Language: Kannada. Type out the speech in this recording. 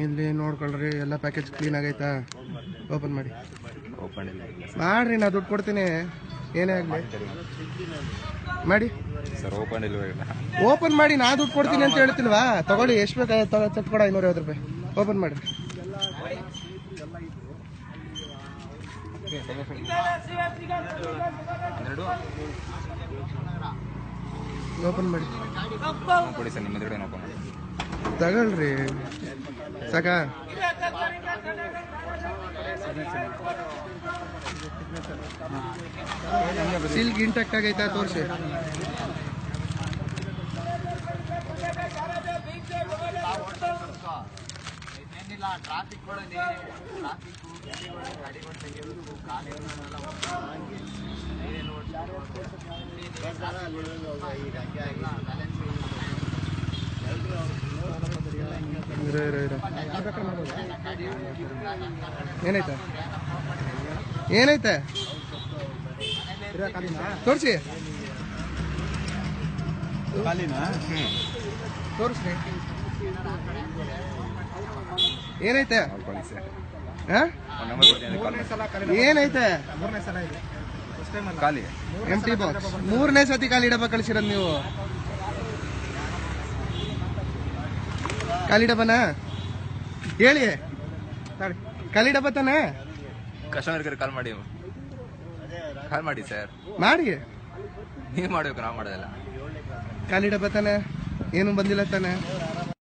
ಇಲ್ಲಿ ನೋಡ್ಕೊಳ್ರಿ ಎಲ್ಲ ಪ್ಯಾಕೇಜ್ ಕ್ಲೀನ್ ಆಗೈತಾ ಓಪನ್ ಮಾಡಿ ಓಪನ್ ಇಲ್ಲ ಮಾಡ್ರಿ ನಾ ದುಡ್ಡು ಕೊಡ್ತೀನಿ ಏನೇ ಆಗಲಿ ಮಾಡಿ ಸರ್ ಓಪನ್ ಇಲ್ಲ ಓಪನ್ ಮಾಡಿ ನಾ ದುಡ್ಡು ಕೊಡ್ತೀನಿ ಅಂತ ಹೇಳ್ತಿಲ್ವಾ ತಗೊಳ್ಳಿ ಎಷ್ಟು ಬೇಕಾಗುತ್ತೆ ತಗೊಡ 550 ರೂಪಾಯಿ ಓಪನ್ ಮಾಡಿ ಓಪನ್ ಮಾಡಿ ಕೊಡಿ ಸರ್ ನಿಮ್ಮ ಎದುರುಗಡೆ ಓಪನ್ ಮಾಡಿ ತಗೊಳ್ರಿ ಸಾಕ ಸಿಲ್ಕ್ ಇಂಟ್ಯಾಕ್ಟ್ ಆಗೈತಾ ತೋರಿಸಿ ಟ್ರಾಫಿಕ್ ಏನೈತೆ ಏನೈತೆ ತೋರಿಸಿ ತೋರಿಸ್ರಿ ಏನೈತೆ ಏನೈತೆ ಖಾಲಿ ಎಂಟಿ ಬಾಕ್ಸ್ 3ನೇ ಸತಿ ಖಾಲಿ ಡಬ್ಬ ಕಳಿಸಿರೋದು ನೀವು ಖಾಲಿ ಡಬ್ಬನ ಹೇಳಿ ಖಾಲಿ ಡಬ್ಬ ತಾನೆ ಕಸ್ಟಮರ್ಗೆ ಕಾಲ್ ಮಾಡಿ ಸರ್ ಮಾಡಿ ನೀವು ಮಾಡ್ಬೇಕು ನಾವು ಮಾಡೋದಿಲ್ಲ ಖಾಲಿ ಡಬ್ಬ ತಾನೆ ಏನು ಬಂದಿಲ್ಲ ತಾನೆ